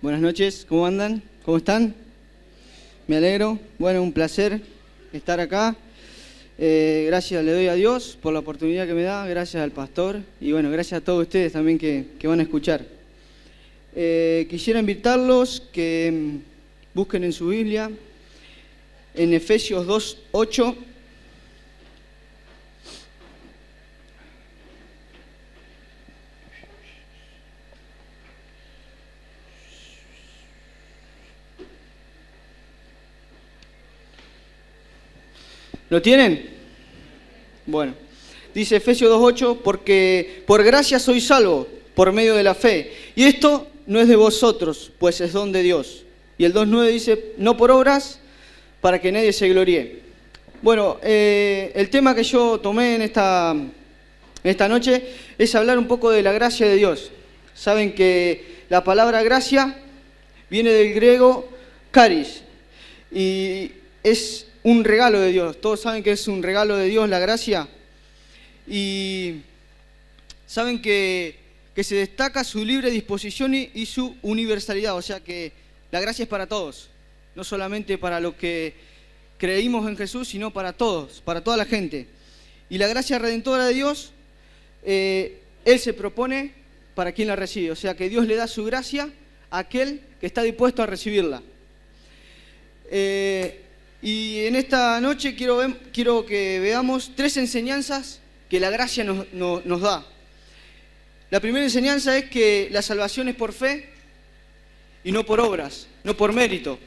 Buenas noches, ¿cómo andan? ¿Cómo están? Me alegro. Bueno, un placer estar acá. Gracias le doy a Dios por la oportunidad que me da, gracias al pastor y bueno, gracias a todos ustedes también que van a escuchar. Quisiera invitarlos que busquen en su Biblia, en Efesios 2:8. ¿Lo tienen? Bueno, dice Efesios 2:8, porque por gracia sois salvos por medio de la fe. Y esto no es de vosotros, pues es don de Dios. Y el 2:9 dice, no por obras, para que nadie se gloríe. Bueno, el tema que yo tomé en esta noche es hablar un poco de la gracia de Dios. Saben que la palabra gracia viene del griego charis y es un regalo de Dios. Todos saben que es un regalo de Dios la gracia. Y saben que se destaca su libre disposición y su universalidad. O sea que la gracia es para todos. No solamente para los que creímos en Jesús, sino para todos, para toda la gente. Y la gracia redentora de Dios, Él se propone para quien la recibe. O sea que Dios le da su gracia a aquel que está dispuesto a recibirla. Y en esta noche quiero que veamos 3 enseñanzas que la gracia nos da. La primera enseñanza es que la salvación es por fe y no por obras, no por mérito.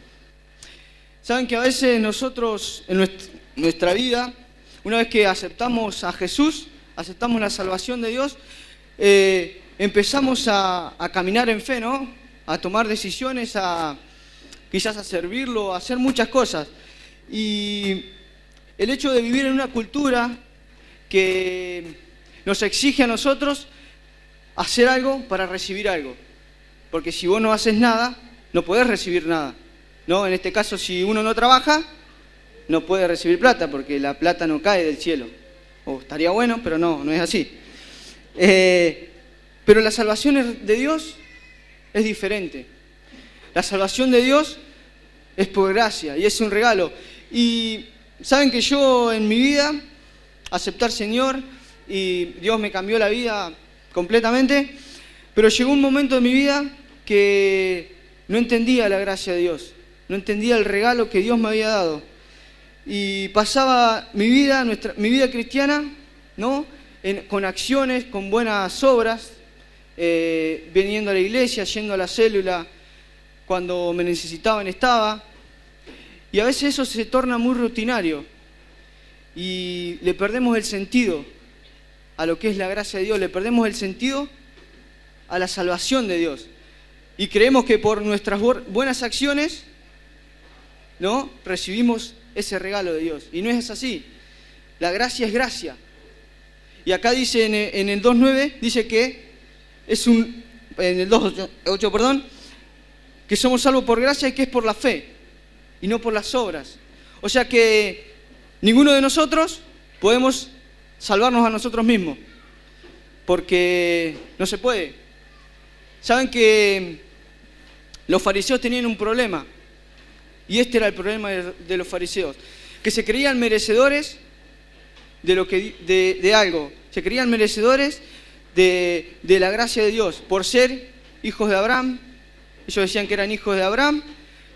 Saben que a veces nosotros en nuestra vida, una vez que aceptamos a Jesús, aceptamos la salvación de Dios, empezamos a caminar en fe, ¿no? A tomar decisiones, quizás a servirlo, a hacer muchas cosas. Y el hecho de vivir en una cultura que nos exige a nosotros hacer algo para recibir algo. Porque si vos no haces nada, no podés recibir nada, ¿no? En este caso, si uno no trabaja, no puede recibir plata, porque la plata no cae del cielo. O estaría bueno, pero no es así. Pero la salvación de Dios es diferente. La salvación de Dios es por gracia y es un regalo. Y saben que yo en mi vida acepté al Señor y Dios me cambió la vida completamente, pero llegó un momento de mi vida que no entendía la gracia de Dios, no entendía el regalo que Dios me había dado. Y pasaba mi vida cristiana, ¿no? Con acciones, con buenas obras, viniendo a la iglesia, yendo a la célula, cuando me necesitaban estaba. Y a veces eso se torna muy rutinario y le perdemos el sentido a lo que es la gracia de Dios, le perdemos el sentido a la salvación de Dios. Y creemos que por nuestras buenas acciones, ¿no?, recibimos ese regalo de Dios. Y no es así. La gracia es gracia. Y acá dice en el 2:9, dice que en el 2:8, perdón, que somos salvos por gracia y que es por la fe y no por las obras. O sea que ninguno de nosotros podemos salvarnos a nosotros mismos, porque no se puede. Saben que los fariseos tenían un problema, y este era el problema de los fariseos, que se creían merecedores de algo, se creían merecedores de la gracia de Dios, por ser hijos de Abraham. Ellos decían que eran hijos de Abraham,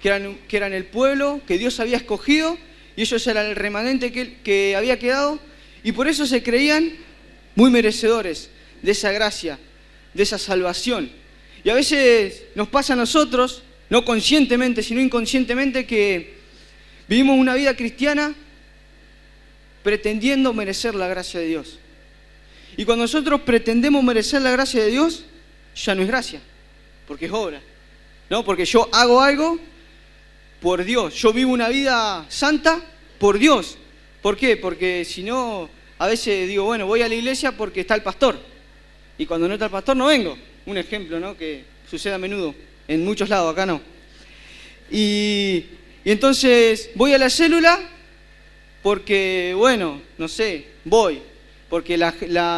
que eran el pueblo que Dios había escogido, y ellos eran el remanente que había quedado, y por eso se creían muy merecedores de esa gracia, de esa salvación. Y a veces nos pasa a nosotros, no conscientemente, sino inconscientemente, que vivimos una vida cristiana pretendiendo merecer la gracia de Dios. Y cuando nosotros pretendemos merecer la gracia de Dios, ya no es gracia, porque es obra, ¿no? Porque yo hago algo por Dios, yo vivo una vida santa por Dios. ¿Por qué? Porque si no, a veces digo, bueno, voy a la iglesia porque está el pastor, y cuando no está el pastor no vengo. Un ejemplo, ¿no?, que sucede a menudo, en muchos lados, acá no. Y entonces voy a la célula porque, bueno, no sé, voy, porque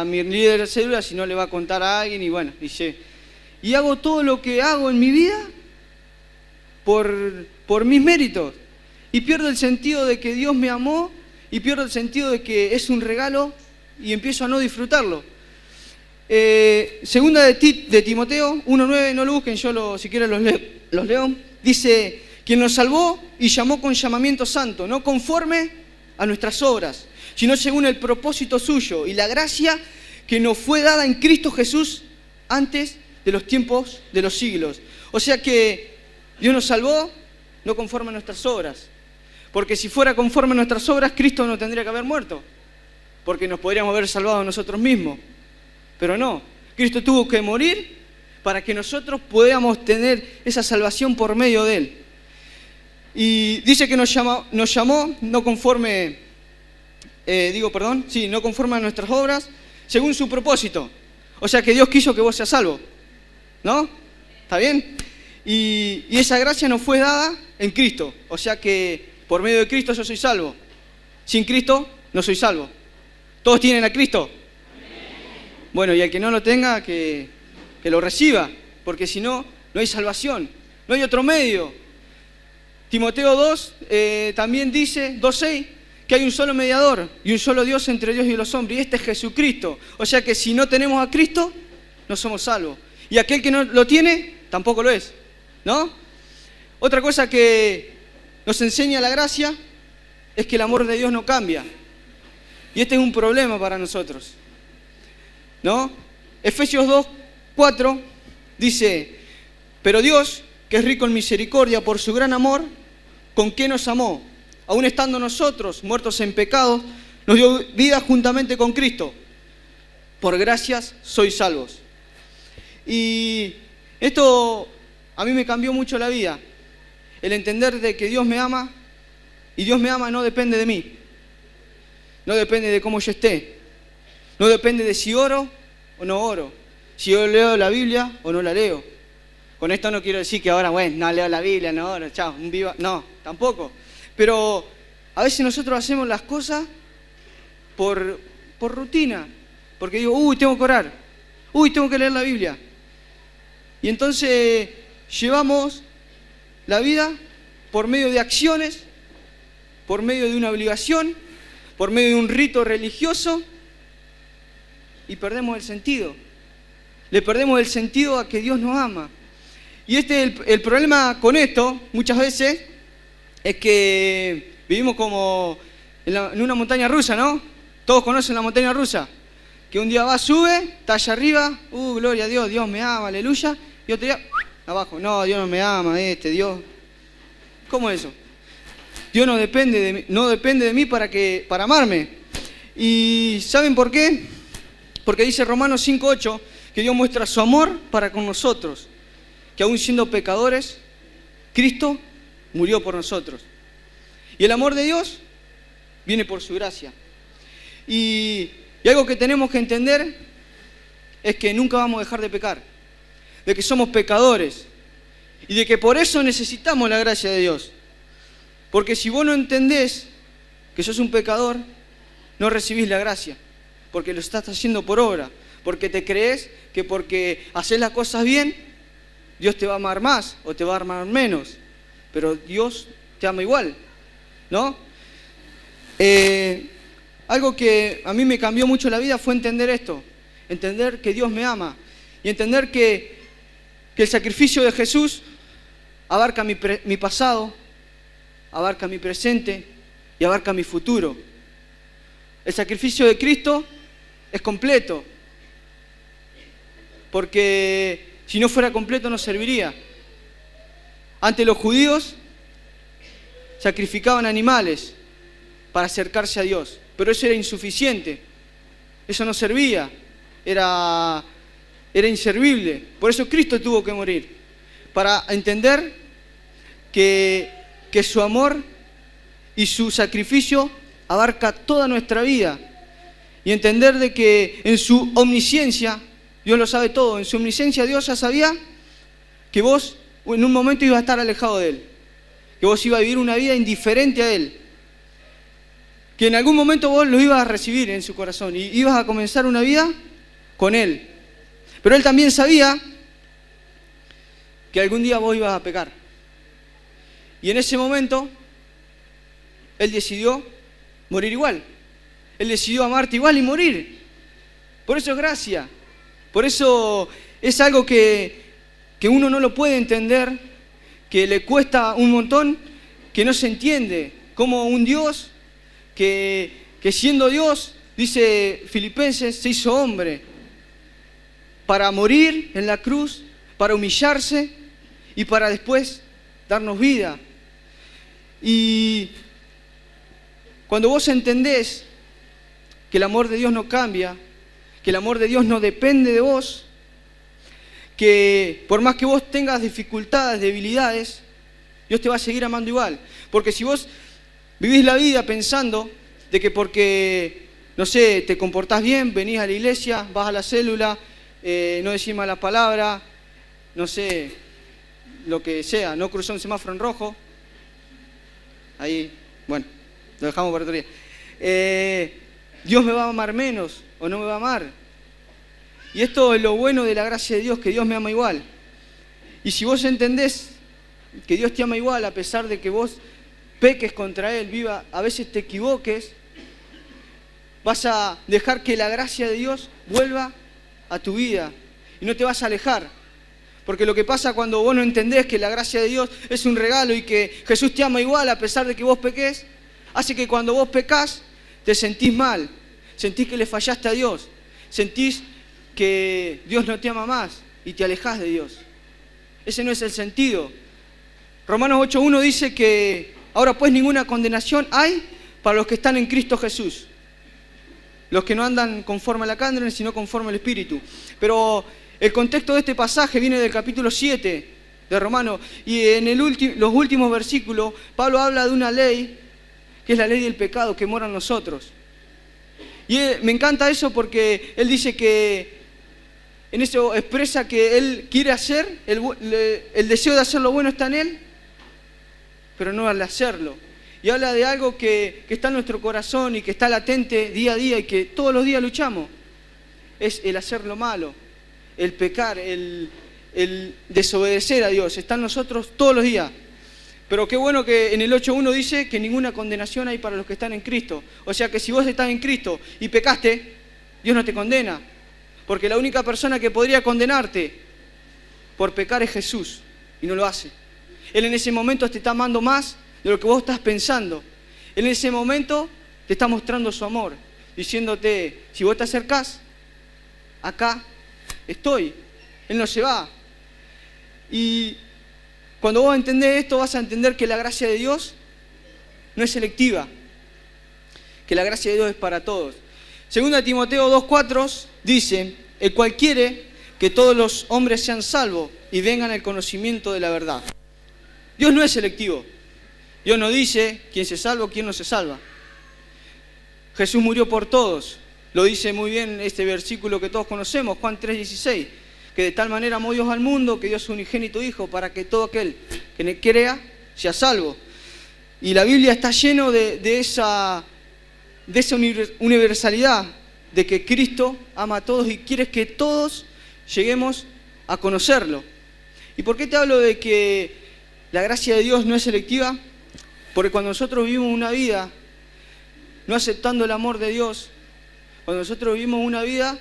mi líder de célula, si no, le va a contar a alguien, y bueno, dice. y hago todo lo que hago en mi vida por mis méritos. Y pierdo el sentido de que Dios me amó y pierdo el sentido de que es un regalo y empiezo a no disfrutarlo. Segunda de Timoteo 1:9, no lo busquen, yo si quieren los leo. Dice, quien nos salvó y llamó con llamamiento santo, no conforme a nuestras obras, sino según el propósito suyo y la gracia que nos fue dada en Cristo Jesús antes de los tiempos de los siglos. O sea que Dios nos salvó no conforme a nuestras obras, porque si fuera conforme a nuestras obras, Cristo no tendría que haber muerto, porque nos podríamos haber salvado nosotros mismos. Pero no, Cristo tuvo que morir para que nosotros podamos tener esa salvación por medio de Él. Y dice que nos llamó no conforme, no conforme a nuestras obras, según su propósito. O sea que Dios quiso que vos seas salvo, ¿no? ¿Está bien? Y esa gracia nos fue dada en Cristo. O sea que por medio de Cristo yo soy salvo. Sin Cristo no soy salvo. ¿Todos tienen a Cristo? Bueno, y al que no lo tenga, que lo reciba, porque si no, no hay salvación, no hay otro medio. Timoteo 2 también dice, 2:6, que hay un solo mediador y un solo Dios entre Dios y los hombres, y este es Jesucristo. O sea que si no tenemos a Cristo, no somos salvos. Y aquel que no lo tiene, tampoco lo es, ¿no? Otra cosa que nos enseña la gracia es que el amor de Dios no cambia. Y este es un problema para nosotros, ¿no? Efesios 2:4 dice, pero Dios, que es rico en misericordia por su gran amor, con que nos amó, aun estando nosotros muertos en pecados, nos dio vida juntamente con Cristo. Por gracias sois salvos. Y esto a mí me cambió mucho la vida, el entender de que Dios me ama, y Dios me ama no depende de mí, no depende de cómo yo esté, no depende de si oro o no oro, si yo leo la Biblia o no la leo. Con esto no quiero decir que ahora, bueno, no leo la Biblia, no oro, chao, no, tampoco. Pero a veces nosotros hacemos las cosas por rutina, porque digo, tengo que orar, tengo que leer la Biblia. Y entonces llevamos la vida por medio de acciones, por medio de una obligación, por medio de un rito religioso, y perdemos el sentido. Le perdemos el sentido a que Dios nos ama. Y el problema con esto, muchas veces, es que vivimos como en una montaña rusa, ¿no? Todos conocen la montaña rusa. Que un día sube, está allá arriba, gloria a Dios, Dios me ama, aleluya. Y otro día, abajo, no, Dios no me ama, Dios. ¿Cómo es eso? Dios no depende de mí para amarme. ¿Y saben por qué? Porque dice Romanos 5:8 que Dios muestra su amor para con nosotros, que aún siendo pecadores, Cristo murió por nosotros. Y el amor de Dios viene por su gracia. Y algo que tenemos que entender es que nunca vamos a dejar de pecar, de que somos pecadores y de que por eso necesitamos la gracia de Dios. Porque si vos no entendés que sos un pecador, no recibís la gracia, porque lo estás haciendo por obra, porque te crees que porque haces las cosas bien, Dios te va a amar más o te va a amar menos, pero Dios te ama igual, ¿no? Algo que a mí me cambió mucho la vida fue entender esto, entender que Dios me ama y entender que el sacrificio de Jesús abarca mi pasado, abarca mi presente y abarca mi futuro. El sacrificio de Cristo es completo, porque si no fuera completo no serviría. Antes los judíos sacrificaban animales para acercarse a Dios, pero eso era insuficiente, eso no servía, era inservible. Por eso Cristo tuvo que morir, para entender que su amor y su sacrificio abarca toda nuestra vida, y entender de que en su omnisciencia, Dios lo sabe todo, en su omnisciencia Dios ya sabía que vos en un momento ibas a estar alejado de Él, que vos ibas a vivir una vida indiferente a Él, que en algún momento vos lo ibas a recibir en su corazón y ibas a comenzar una vida con Él. Pero Él también sabía que algún día vos ibas a pecar. Y en ese momento, Él decidió morir igual. Él decidió amarte igual y morir. Por eso es gracia. Por eso es algo que uno no lo puede entender, que le cuesta un montón, que no se entiende. Como un Dios que siendo Dios, dice Filipenses, se hizo hombre para morir en la cruz, para humillarse y para después darnos vida. Y cuando vos entendés que el amor de Dios no cambia, que el amor de Dios no depende de vos, que por más que vos tengas dificultades, debilidades, Dios te va a seguir amando igual. Porque si vos vivís la vida pensando de que porque, no sé, te comportás bien, venís a la iglesia, vas a la célula, no decís mala palabra, no sé, lo que sea, no cruzar un semáforo en rojo, ahí, bueno, lo dejamos para otro día. Dios me va a amar menos o no me va a amar. Y esto es lo bueno de la gracia de Dios, que Dios me ama igual. Y si vos entendés que Dios te ama igual, a pesar de que vos peques contra Él, a veces te equivoques, vas a dejar que la gracia de Dios vuelva a tu vida y no te vas a alejar. Porque lo que pasa cuando vos no entendés que la gracia de Dios es un regalo y que Jesús te ama igual a pesar de que vos peques, hace que cuando vos pecás te sentís mal, sentís que le fallaste a Dios, sentís que Dios no te ama más y te alejás de Dios. Ese no es el sentido. Romanos 8.1 dice que ahora pues ninguna condenación hay para los que están en Cristo Jesús. Los que no andan conforme a la carne, sino conforme al Espíritu. Pero el contexto de este pasaje viene del capítulo 7 de Romanos. Y en los últimos versículos, Pablo habla de una ley, que es la ley del pecado que mora en nosotros. Y me encanta eso porque él dice que en eso expresa que él quiere hacer, el deseo de hacer lo bueno está en él, pero no al hacerlo. Y habla de algo que está en nuestro corazón y que está latente día a día y que todos los días luchamos. Es el hacer lo malo, el pecar, el desobedecer a Dios. Está en nosotros todos los días. Pero qué bueno que en el 8.1 dice que ninguna condenación hay para los que están en Cristo. O sea que si vos estás en Cristo y pecaste, Dios no te condena. Porque la única persona que podría condenarte por pecar es Jesús. Y no lo hace. Él en ese momento te está amando más de lo que vos estás pensando. Él en ese momento te está mostrando su amor, diciéndote, si vos te acercás, acá estoy. Él no se va. Y cuando vos entendés esto, vas a entender que la gracia de Dios no es selectiva, que la gracia de Dios es para todos. 2 Timoteo 2.4 dice, el cual quiere que todos los hombres sean salvos y vengan al conocimiento de la verdad. Dios no es selectivo. Dios no dice quién se salva o quién no se salva. Jesús murió por todos. Lo dice muy bien este versículo que todos conocemos, Juan 3.16, que de tal manera amó Dios al mundo que dio su unigénito Hijo para que todo aquel que en él crea sea salvo. Y la Biblia está lleno de esa universalidad, de que Cristo ama a todos y quiere que todos lleguemos a conocerlo. ¿Y por qué te hablo de que la gracia de Dios no es selectiva? Porque cuando nosotros vivimos una vida no aceptando el amor de Dios, cuando nosotros vivimos una vida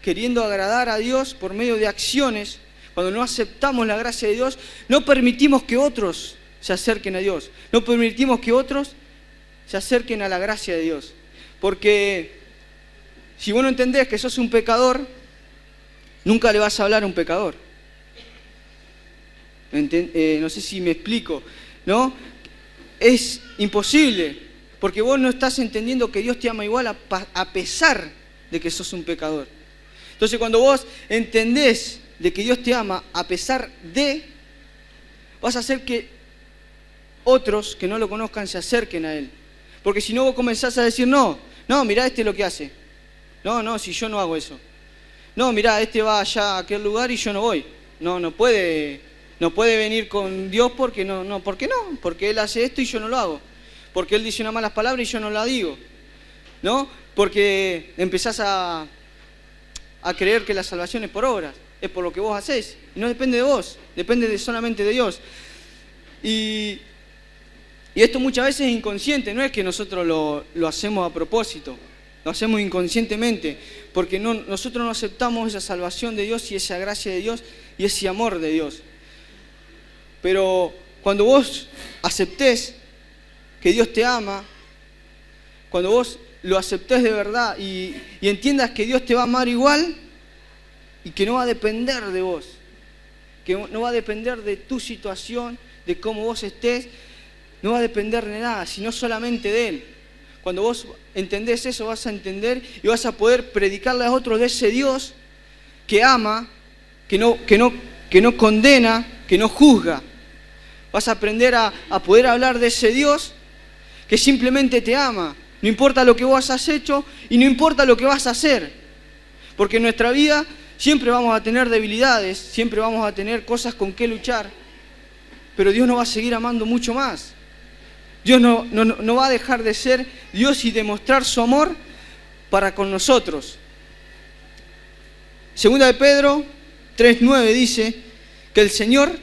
queriendo agradar a Dios por medio de acciones, cuando no aceptamos la gracia de Dios, no permitimos que otros se acerquen a Dios, no permitimos que otros se acerquen a la gracia de Dios. Porque si vos no entendés que sos un pecador, nunca le vas a hablar a un pecador. No sé si me explico, ¿no? Es imposible, porque vos no estás entendiendo que Dios te ama igual a pesar de que sos un pecador. Entonces cuando vos entendés de que Dios te ama a pesar de, vas a hacer que otros que no lo conozcan se acerquen a Él. Porque si no vos comenzás a decir, no, mirá este lo que hace. No, si yo no hago eso. No, mirá, este va allá a aquel lugar y yo no voy. No puede venir con Dios porque no, ¿por qué no? Porque Él hace esto y yo no lo hago. Porque Él dice unas malas palabras y yo no la digo. ¿No? Porque empezás a creer que la salvación es por obras. es por lo que vos hacés. Y no depende de vos, depende solamente de Dios. Y esto muchas veces es inconsciente, no es que nosotros lo hacemos a propósito, lo hacemos inconscientemente, porque nosotros no aceptamos esa salvación de Dios y esa gracia de Dios y ese amor de Dios. Pero cuando vos aceptés que Dios te ama, cuando vos lo aceptés de verdad y entiendas que Dios te va a amar igual y que no va a depender de vos, que no va a depender de tu situación, de cómo vos estés, no va a depender de nada, sino solamente de Él. Cuando vos entendés eso, vas a entender y vas a poder predicarle a otros de ese Dios que ama, que no condena, que no juzga. Vas a aprender a poder hablar de ese Dios que simplemente te ama. No importa lo que vos has hecho y no importa lo que vas a hacer. Porque en nuestra vida siempre vamos a tener debilidades, siempre vamos a tener cosas con que luchar. Pero Dios nos va a seguir amando mucho más. Dios no va a dejar de ser Dios y demostrar su amor para con nosotros. Segunda de Pedro 3:9 dice que el Señor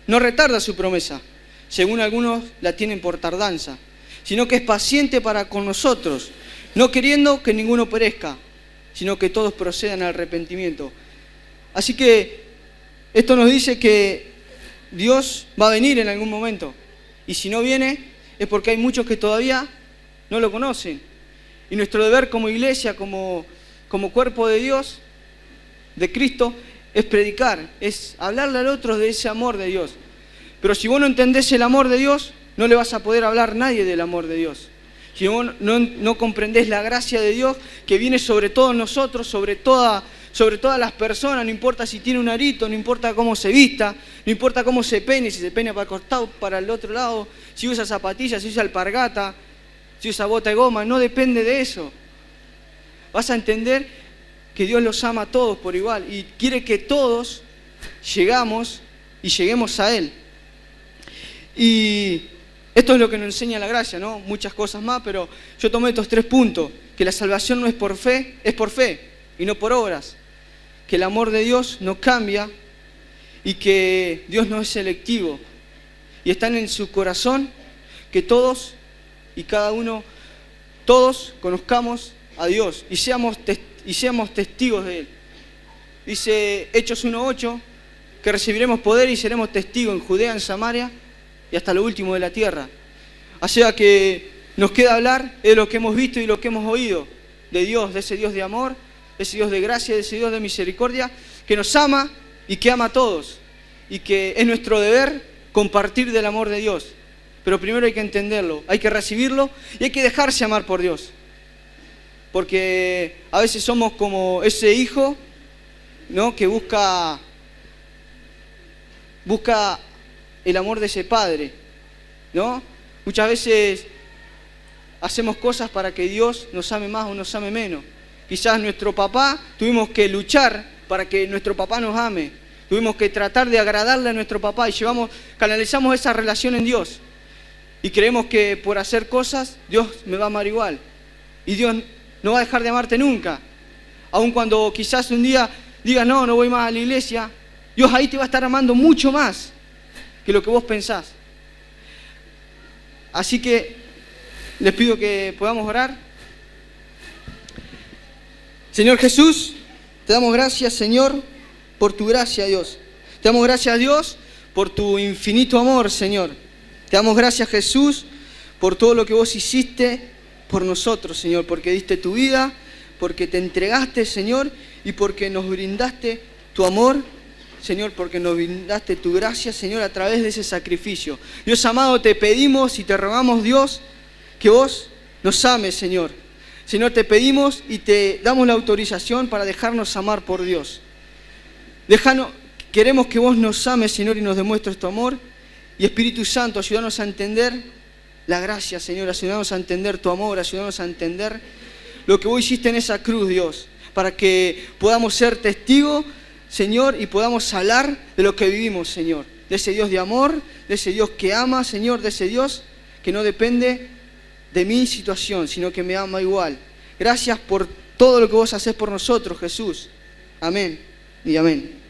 no retarda su promesa, según algunos la tienen por tardanza, sino que es paciente para con nosotros, no queriendo que ninguno perezca, sino que todos procedan al arrepentimiento. Así que esto nos dice que Dios va a venir en algún momento, y si no viene es porque hay muchos que todavía no lo conocen. Y nuestro deber como iglesia, como cuerpo de Dios, de Cristo, es predicar, es hablarle al otro de ese amor de Dios. Pero si vos no entendés el amor de Dios, no le vas a poder hablar a nadie del amor de Dios. Si vos no comprendés la gracia de Dios que viene sobre todos nosotros, sobre todas las personas, no importa si tiene un arito, no importa cómo se vista, no importa cómo se peine, si se peina para el costado, para el otro lado, si usa zapatillas, si usa alpargata, si usa bota de goma, no depende de eso. Vas a entender que Dios los ama a todos por igual y quiere que todos lleguemos a Él. Y esto es lo que nos enseña la gracia, ¿no? Muchas cosas más, pero yo tomé estos 3 puntos, que la salvación no es por fe, es por fe y no por obras, que el amor de Dios no cambia y que Dios no es selectivo y están en su corazón que todos y cada uno, todos conozcamos a Dios y seamos testigos de Él. Dice Hechos 1:8 que recibiremos poder y seremos testigos en Judea, en Samaria y hasta lo último de la tierra. O sea que nos queda hablar de lo que hemos visto y lo que hemos oído de Dios, de ese Dios de amor, de ese Dios de gracia, de ese Dios de misericordia, que nos ama y que ama a todos. Y que es nuestro deber compartir del amor de Dios. Pero primero hay que entenderlo, hay que recibirlo y hay que dejarse amar por Dios. Porque a veces somos como ese hijo, ¿no?, que busca el amor de ese padre, ¿no? Muchas veces hacemos cosas para que Dios nos ame más o nos ame menos. Quizás nuestro papá, tuvimos que luchar para que nuestro papá nos ame. Tuvimos que tratar de agradarle a nuestro papá y canalizamos esa relación en Dios. Y creemos que por hacer cosas, Dios me va a amar igual. Y Dios no va a dejar de amarte nunca. Aun cuando quizás un día digas, no voy más a la iglesia, Dios ahí te va a estar amando mucho más que lo que vos pensás. Así que les pido que podamos orar. Señor Jesús, te damos gracias, Señor, por tu gracia, Dios. Te damos gracias, Dios, por tu infinito amor, Señor. Te damos gracias, Jesús, por todo lo que vos hiciste por nosotros, Señor, porque diste tu vida, porque te entregaste, Señor, y porque nos brindaste tu amor, Señor, porque nos brindaste tu gracia, Señor, a través de ese sacrificio. Dios amado, te pedimos y te rogamos, Dios, que vos nos ames, Señor. Señor, te pedimos y te damos la autorización para dejarnos amar por Dios. Queremos que vos nos ames, Señor, y nos demuestres tu amor. Y Espíritu Santo, ayúdanos a entender la gracia, Señor. Ayúdanos a entender tu amor, ayúdanos a entender lo que vos hiciste en esa cruz, Dios, para que podamos ser testigos, Señor, y podamos hablar de lo que vivimos, Señor. De ese Dios de amor, de ese Dios que ama, Señor, de ese Dios que no depende de mi situación, sino que me ama igual. Gracias por todo lo que vos hacés por nosotros, Jesús. Amén y amén.